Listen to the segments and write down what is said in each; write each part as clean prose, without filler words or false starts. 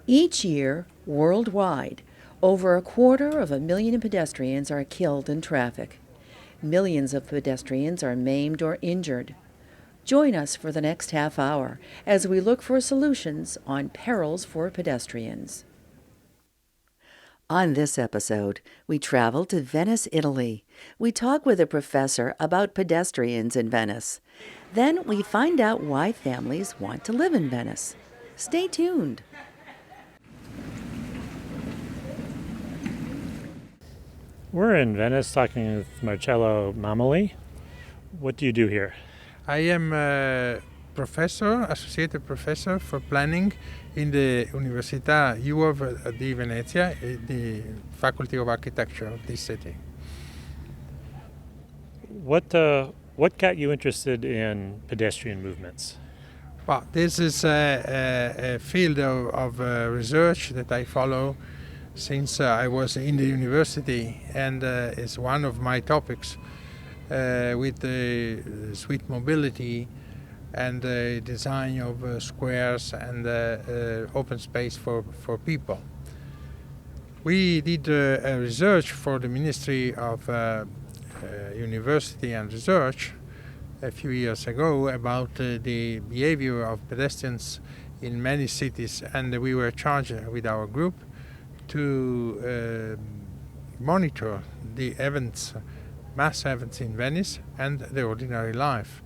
Each year, worldwide, over 250,000 pedestrians are killed in traffic. Millions of pedestrians are maimed or injured. Join us for the next half hour as we look for solutions on Perils for Pedestrians. On this episode, we travel to Venice, Italy. We talk with a professor about pedestrians in Venice. Then we find out why families want to live in Venice. Stay tuned. We're in Venice talking with Marcello Mamoli. What do you do here? I am a professor, associate professor for planning in the Università UOV di Venezia, the Faculty of Architecture of this city. What got you interested in pedestrian movements? Well, this is a field of research that I follow since I was in the university, and it's one of my topics with the street mobility and the design of squares and open space for people. We did a research for the Ministry of University and Research a few years ago about the behavior of pedestrians in many cities, and we were charged with our group to monitor the events, mass events in Venice and the ordinary life.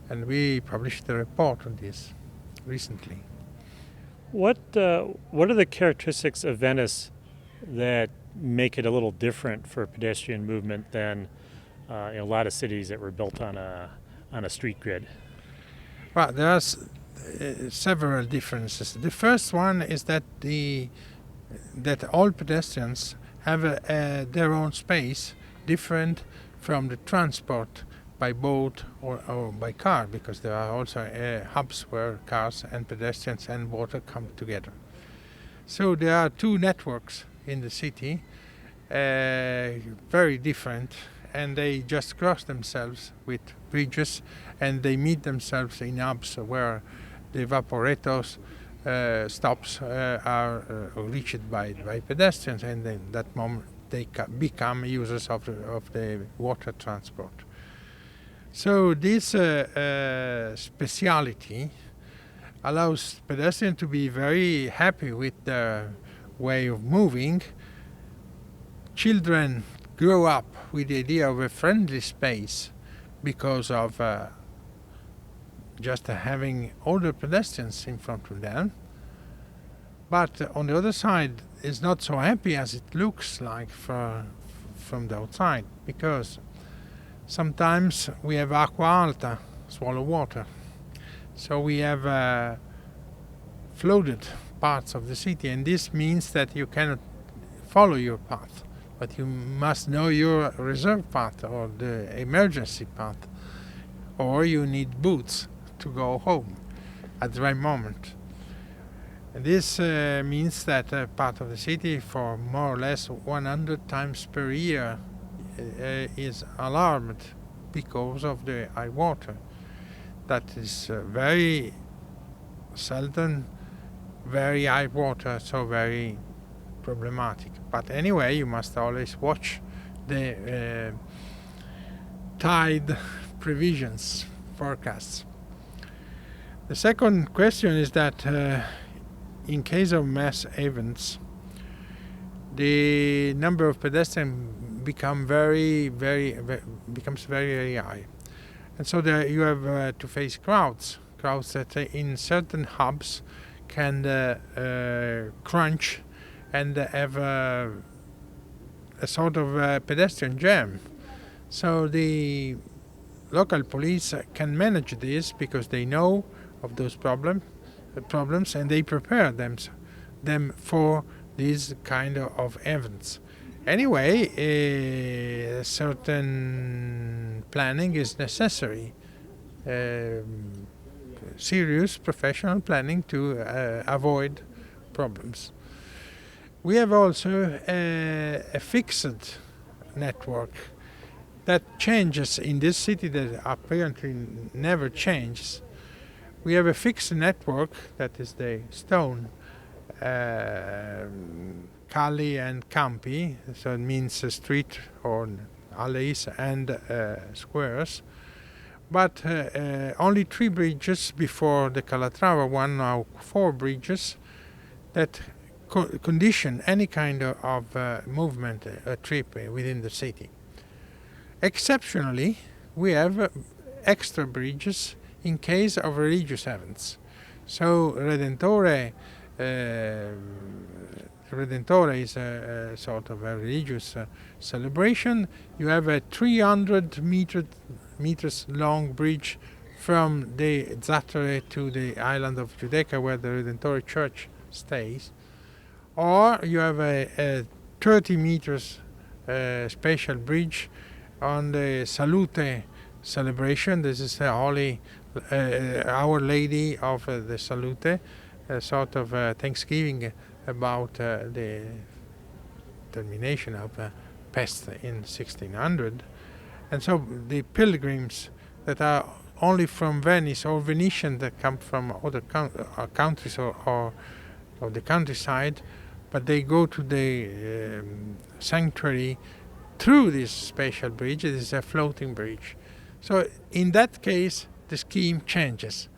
And we published a report on this recently. What are the characteristics of Venice that make it a little different for pedestrian movement than in a lot of cities that were built on a street grid? Well, there are several differences. The first one is that all pedestrians have their own space, different from the transport by boat or by car, because there are also hubs where cars and pedestrians and water come together. So there are two networks in the city, very different, and they just cross themselves with bridges, and they meet themselves in hubs where the evaporators stops are reached by pedestrians, and in that moment they become users of the water transport. So this speciality allows pedestrians to be very happy with their way of moving. Children grow up with the idea of a friendly space because of just having older pedestrians in front of them. But on the other side, it's not so happy as it looks like from the outside, because sometimes we have acqua alta, swallow water. So we have flooded parts of the city, and this means that you cannot follow your path, but you must know your reserve path or the emergency path, or you need boots to go home at the right moment. And this means that part of the city, for more or less 100 times per year, is alarmed because of the high water. That is very seldom very high water, so very problematic. But anyway, you must always watch the tide provisions, forecasts. The second question is that in case of mass events, the number of pedestrians becomes very, very high, and so there you have to face crowds that in certain hubs can crunch and have a sort of pedestrian jam. So the local police can manage this because they know of those problems, and they prepare them for these kind of events. Anyway, a certain planning is necessary, serious professional planning to avoid problems. We have also a fixed network that changes in this city, that apparently never changes. We have a fixed network, that is the stone Calli and Campi, so it means street or alleys and squares. But only 3 bridges before the Calatrava one, now 4 bridges that condition any kind of movement, a trip within the city. Exceptionally, we have extra bridges in case of religious events. So Redentore is a sort of a religious celebration. You have a 300 meters long bridge from the Zattere to the island of Giudecca, where the Redentore Church stays. Or you have a 30 meters special bridge on the Salute celebration. This is the Holy Our Lady of the Salute, a sort of thanksgiving about the termination of pest in 1600. And so the pilgrims that are only from Venice or Venetian that come from other countries or the countryside, but they go to the sanctuary through this special bridge. It is a floating bridge. So in that case, the scheme changes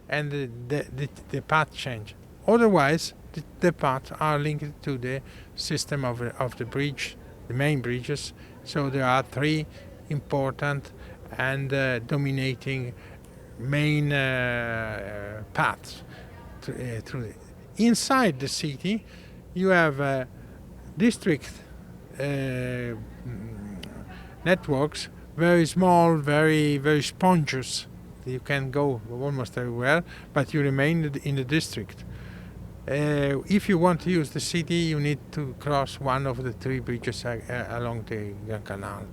and the path changes. Otherwise, the paths are linked to the system of the bridge, the main bridges. So there are 3 important and dominating main paths through it. Inside the city, you have district networks, very small, very spongious. You can go almost everywhere, but you remain in the district. If you want to use the city, you need to cross one of the 3 bridges along the Grand Canal.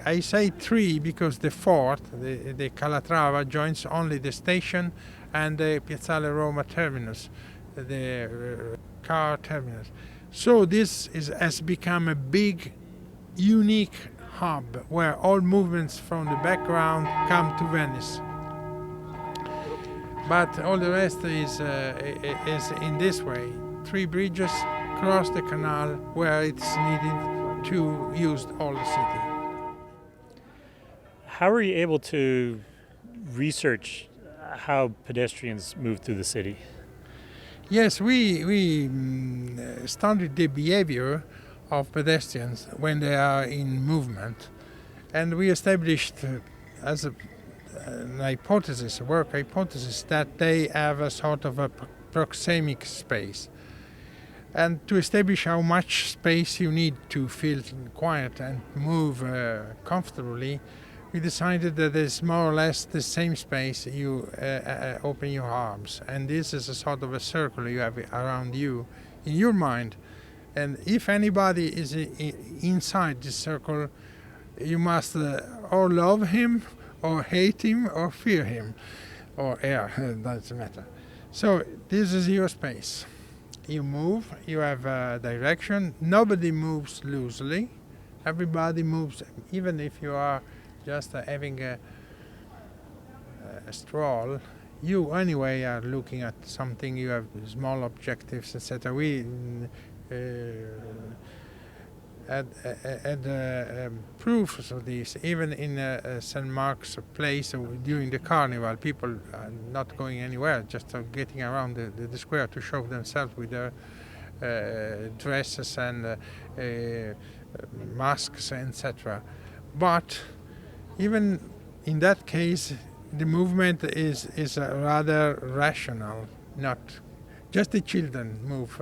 I say 3 because the 4th, the Calatrava, joins only the station and the Piazzale Roma terminus, the car terminus. So this has become a big, unique hub where all movements from the background come to Venice. But all the rest is in this way. 3 bridges cross the canal where it's needed to use all the city. How are you able to research how pedestrians move through the city? Yes, we studied the behavior of pedestrians when they are in movement, and we established as an hypothesis, a work hypothesis, that they have a sort of a proxemic space. And to establish how much space you need to feel quiet and move comfortably, we decided that it's more or less the same space you open your arms. And this is a sort of a circle you have around you in your mind. And if anybody is inside this circle, you must or love him, or hate him, or fear him, or doesn't matter. So this is your space. You move, you have a direction. Nobody moves loosely. Everybody moves, even if you are just having a stroll. You anyway are looking at something. You have small objectives, etc. We had proofs of this, even in St. Mark's Place during the carnival. People are not going anywhere, just getting around the square to show themselves with their dresses and masks, etc. But even in that case, the movement is rather rational, not just the children move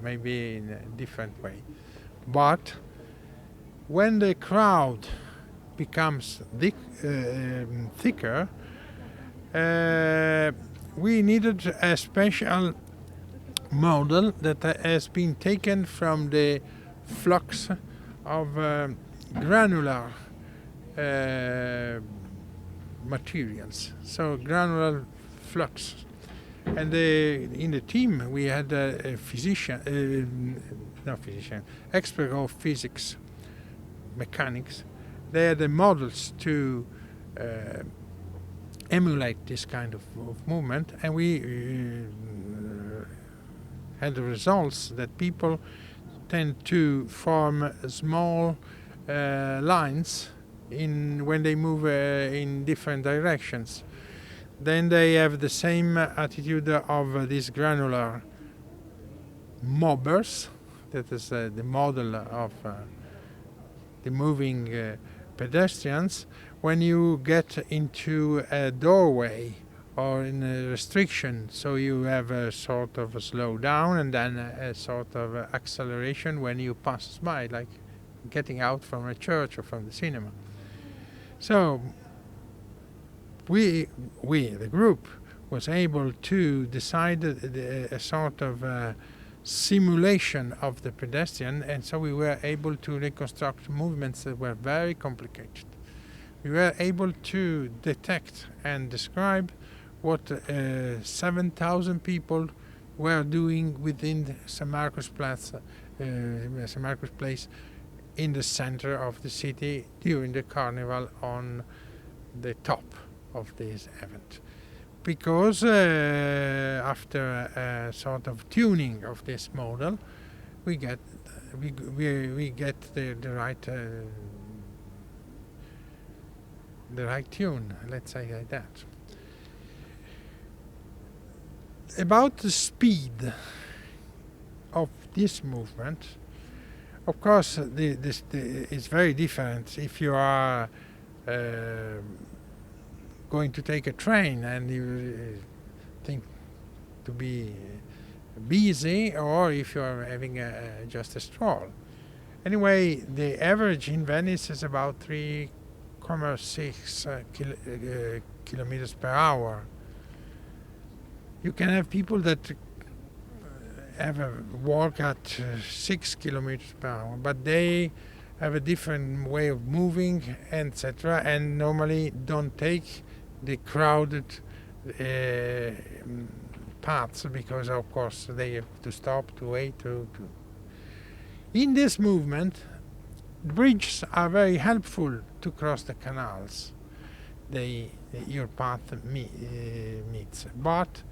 maybe in a different way. But when the crowd becomes thicker, we needed a special model that has been taken from the flux of granular materials, so granular flux. And in the team we had a expert of physics, mechanics. They had the models to emulate this kind of movement, and we had the results that people tend to form small lines when they move in different directions. Then they have the same attitude of these granular mobbers. That is the model of the moving pedestrians. When you get into a doorway or in a restriction, so you have a sort of a slow down and then a sort of acceleration when you pass by, like getting out from a church or from the cinema. So we the group, was able to decide a sort of simulation of the pedestrian, and so we were able to reconstruct movements that were very complicated. We were able to detect and describe what 7,000 people were doing within St. Marcus Place in the center of the city during the carnival on the top of this event. Because after a sort of tuning of this model, we get the right tune, let's say like that. About the speed of this movement, of course, it's very different if you are going to take a train and you think to be busy, or if you are having just a stroll. Anyway, the average in Venice is about 3.6 kilometers per hour. You can have people that walk at 6 kilometers per hour, but they have a different way of moving, etc., and normally don't take the crowded paths, because of course they have to stop, to wait. In this movement, bridges are very helpful to cross the canals your path meets, but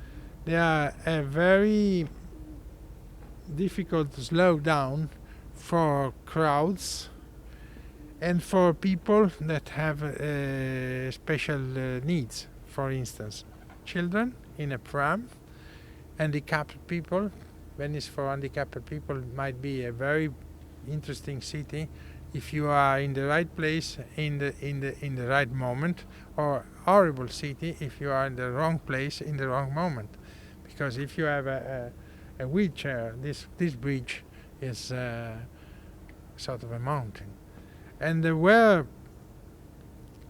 they are a very difficult to slow down for crowds and for people that have special needs. For instance, children in a pram, handicapped people. Venice for handicapped people might be a very interesting city if you are in the right place in the right moment, or horrible city if you are in the wrong place in the wrong moment. Because if you have a wheelchair, this bridge is sort of a mountain. And there were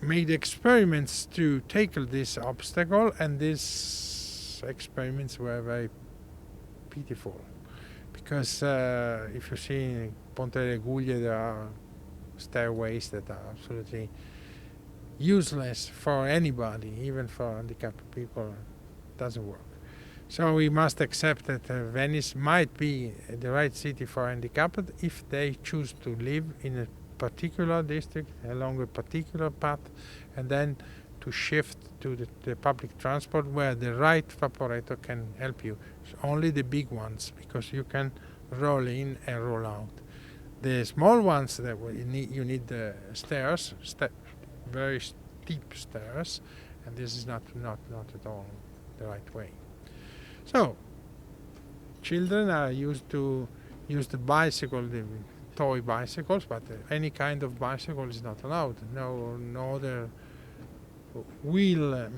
made experiments to tackle this obstacle, and these experiments were very pitiful. Because if you see in Ponte delle Guglie, there are stairways that are absolutely useless for anybody, even for handicapped people. It doesn't work. So we must accept that Venice might be the right city for handicapped if they choose to live in a particular district along a particular path, and then to shift to the public transport where the right vaporetto can help you. It's only the big ones, because you can roll in and roll out. The small ones that you need the stairs, very steep stairs, and this is not at all the right way. So children are used to use the bicycle, the toy bicycles, but any kind of bicycle is not allowed. No other wheel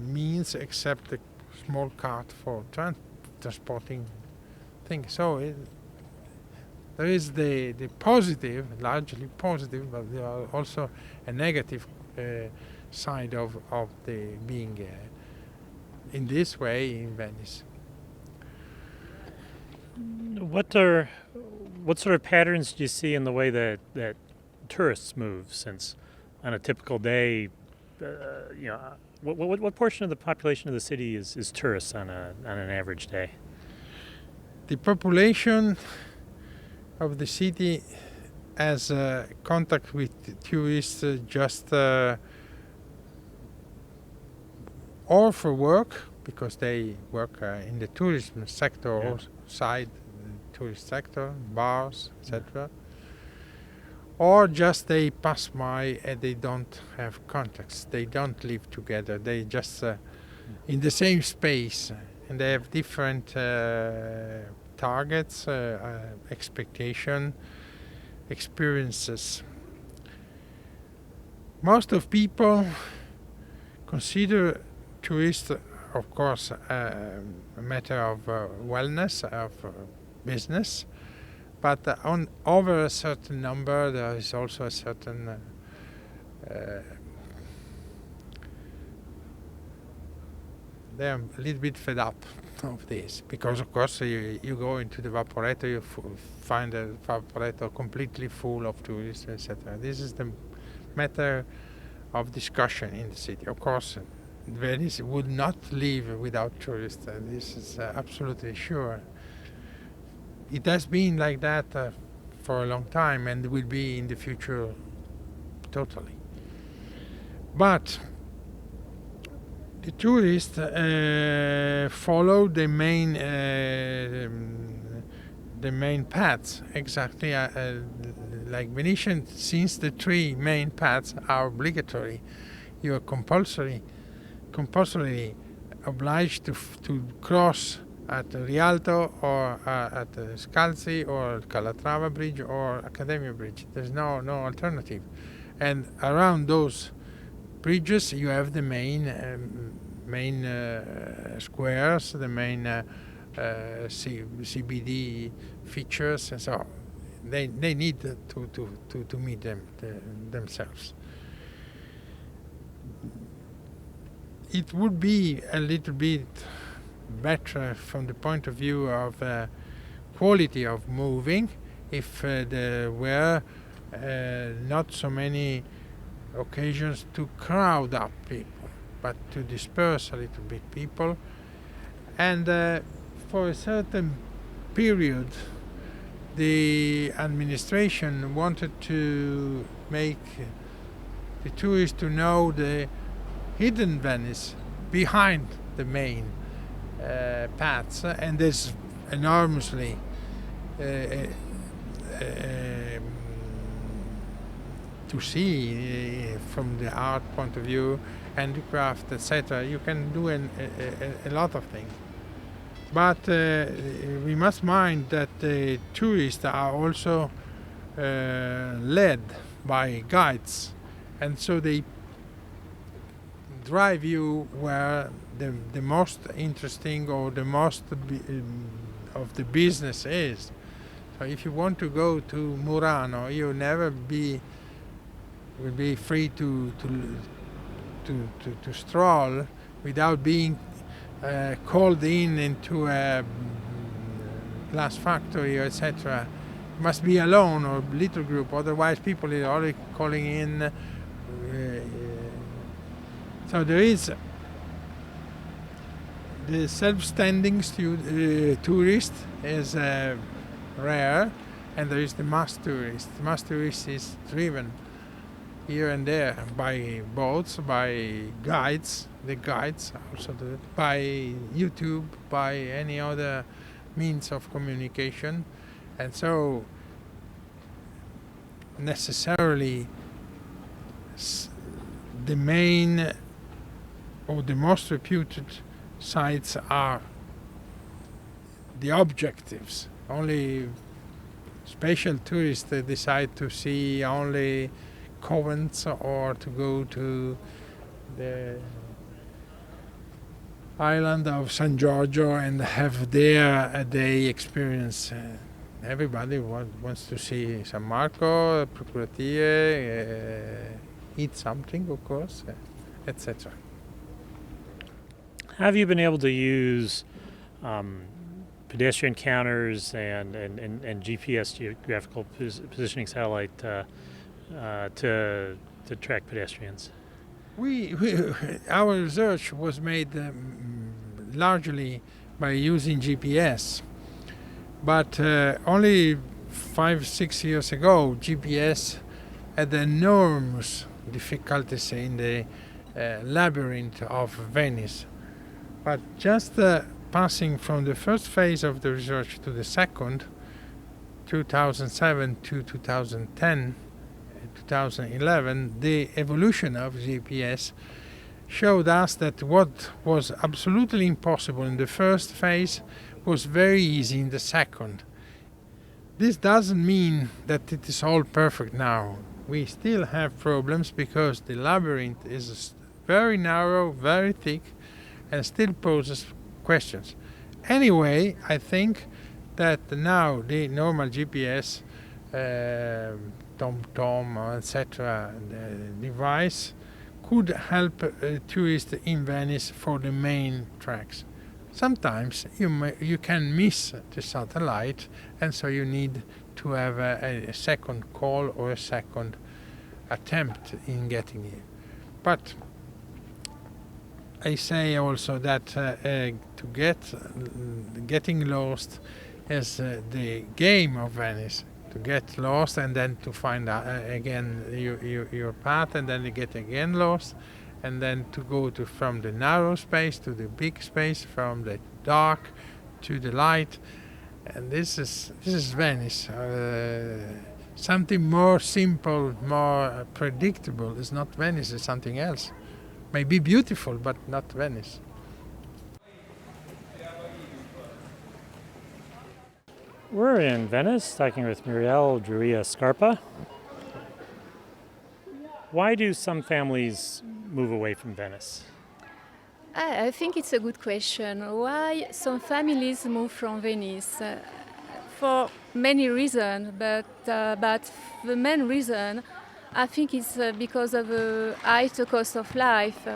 means except a small cart for transporting things. So there is the positive, largely positive, but there are also a negative side of the being in this way in Venice. What sort of patterns do you see in the way that tourists move? Since on a typical day, what portion of the population of the city is tourists on an average day? The population of the city has contact with tourists just or for work because they work in the tourism sector, Yeah. or side tourist sector, bars, etc. Or just they pass by and they don't have contacts. They don't live together. They just in the same space, and they have different targets, expectation, experiences. Most of people consider tourists, of course, a matter of wellness, of business, but on over a certain number there is also a certain they're a little bit fed up of this, because of course you go into the Vaporetto, you find the Vaporetto completely full of tourists, etc. This is the matter of discussion in the city. Of course, Venice would not live without tourists. This is absolutely sure. It has been like that for a long time, and will be in the future totally. But the tourists follow the main paths, exactly like Venetian. Since the three main paths are obligatory, you are compulsorily obliged to cross at Rialto or at Scalzi or Calatrava Bridge or Accademia Bridge. There's no alternative. And around those bridges you have the main squares, the main CBD features, and so they need to meet themselves. It would be a little bit better from the point of view of quality of moving if there were not so many occasions to crowd up people, but to disperse a little bit people. And for a certain period the administration wanted to make the tourists to know the hidden Venice behind the main paths, and there's enormously to see from the art point of view, handicraft, etc. You can do a lot of things. But we must mind that the tourists are also led by guides, and so they drive you where the most interesting or the most of the business is. So if you want to go to Murano, you never will be free to stroll without being called into a glass factory, etc. You must be alone or little group, otherwise people are already calling in. So there is the self-standing tourist is rare, and there is the mass tourist. The mass tourist is driven here and there by boats, by guides, the guides also by YouTube, by any other means of communication, and so necessarily the main or the most reputed sites are the objectives. Only special tourists decide to see only convents or to go to the island of San Giorgio and have there a day experience. Everybody wants to see San Marco, Procuratie, eat something, of course, etc. Have you been able to use pedestrian counters and GPS, geographical positioning satellite, to track pedestrians? Our research was made largely by using GPS, but only 5-6 years ago GPS had enormous difficulties in the labyrinth of Venice. But just passing from the first phase of the research to the second, 2007 to 2010, 2011, the evolution of GPS showed us that what was absolutely impossible in the first phase was very easy in the second. This doesn't mean that it is all perfect now. We still have problems because the labyrinth is very narrow, very thick, and still poses questions. Anyway, I think that now the normal GPS, TomTom, etc. device could help tourists in Venice for the main tracks. Sometimes you can miss the satellite, and so you need to have a second call or a second attempt in getting it. But I say also that getting lost is the game of Venice. To get lost and then to find out again your path, and then you get again lost, and then to go from the narrow space to the big space, from the dark to the light. And this is Venice. Something more simple, more predictable is not Venice, it's something else. Maybe beautiful, but not Venice. We're in Venice talking with Muriel Druia Scarpa. Why do some families move away from Venice? I think it's a good question. Why some families move from Venice? For many reasons, but the main reason I think is because of the high cost of life.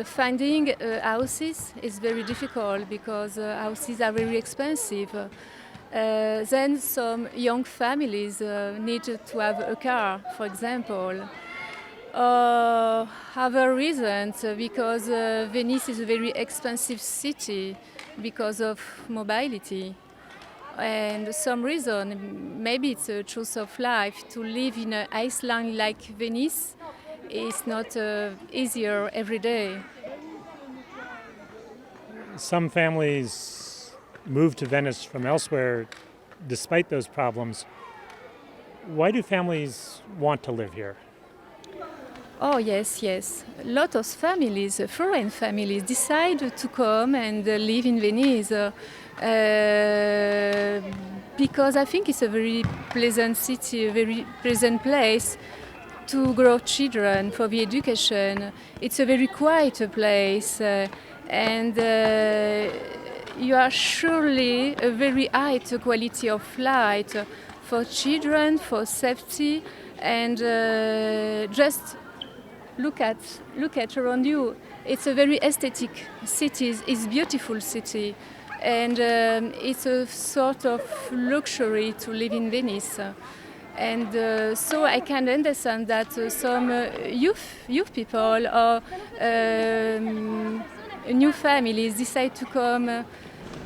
Finding houses is very difficult because houses are very expensive. Then some young families need to have a car, for example. Other reasons, because Venice is a very expensive city because of mobility. And some reason, maybe it's a choice of life, to live in an island like Venice is not easier every day. Some families move to Venice from elsewhere despite those problems. Why do families want to live here? Oh, yes. A lot of families, foreign families, decide to come and live in Venice because I think it's a very pleasant city, a very pleasant place to grow children for the education. It's a very quiet place and you are surely a very high quality of life for children, for safety, and just look at around you. It's a very aesthetic city. It's a beautiful city, and it's a sort of luxury to live in Venice. And so I can understand that some youth people or new families decide to come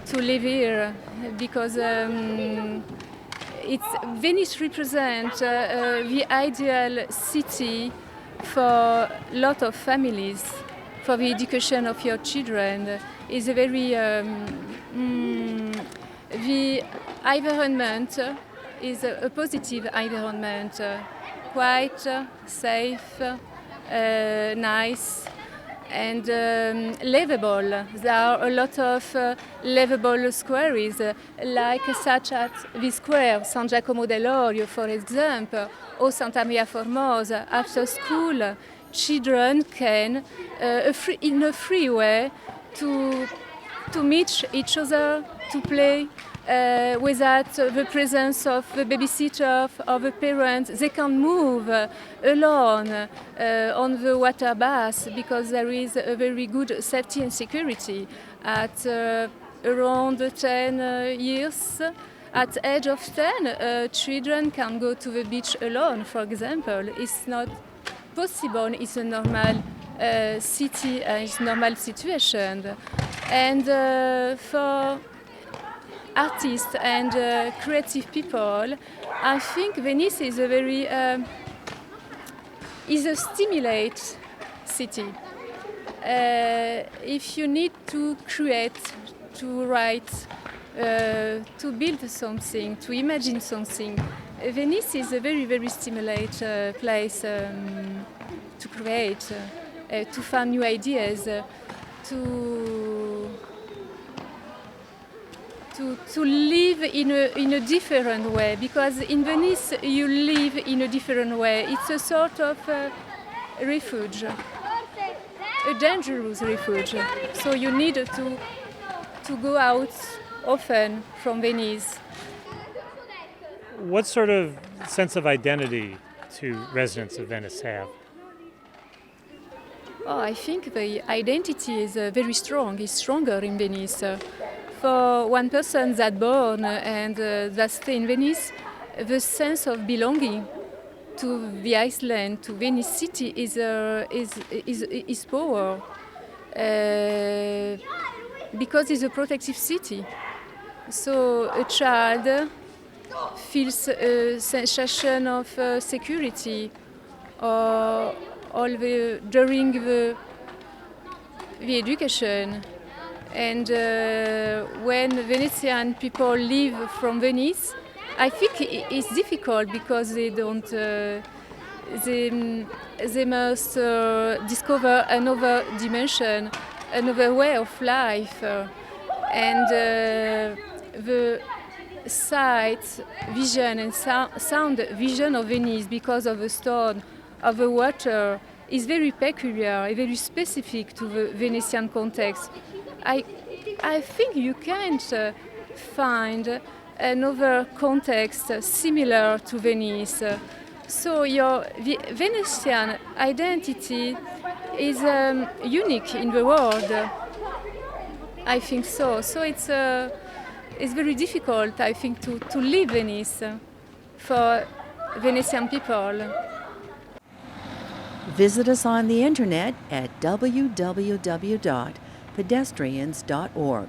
to live here because Venice represents the ideal city for a lot of families, for the education of your children. Is a very the environment is a positive environment, quite safe, nice, and livable. There are a lot of livable squares, like such as the square San Giacomo dell'Orio, for example, or Santa Maria Formosa. After school, children can, in a free way, to meet each other, to play, without the presence of the babysitter or the parents. They can move alone on the water bath because there is a very good safety and security. At around 10 years, at the age of 10, children can go to the beach alone, for example. It's not possible. It's a normal city, it's a normal situation. And for artists and creative people, I think Venice is a very is a stimulate city. if you need to create, to write, to build something, to imagine something, Venice is a very, very stimulating place to create, to find new ideas, to live in a different way, because in Venice you live in a different way. It's a sort of refuge, a dangerous refuge. So you need to go out often from Venice. What sort of sense of identity do residents of Venice have? Oh, I think the identity is very strong. It's stronger in Venice. For one person that's born and that stay in Venice, the sense of belonging to the island, to Venice city, is power, because it's a protective city. So a child feels a sensation of security, or during the education. And when Venetian people leave from Venice, I think it's difficult because they don't. They must discover another dimension, another way of life, and the sight, vision, and sound vision of Venice, because of the stone, of the water, is very peculiar, very specific to the Venetian context. I think you can't find another context similar to Venice. So your Venetian identity is unique in the world. I think so. So it's very difficult, I think, to leave Venice for Venetian people. Visit us on the internet at www.pedestrians.org.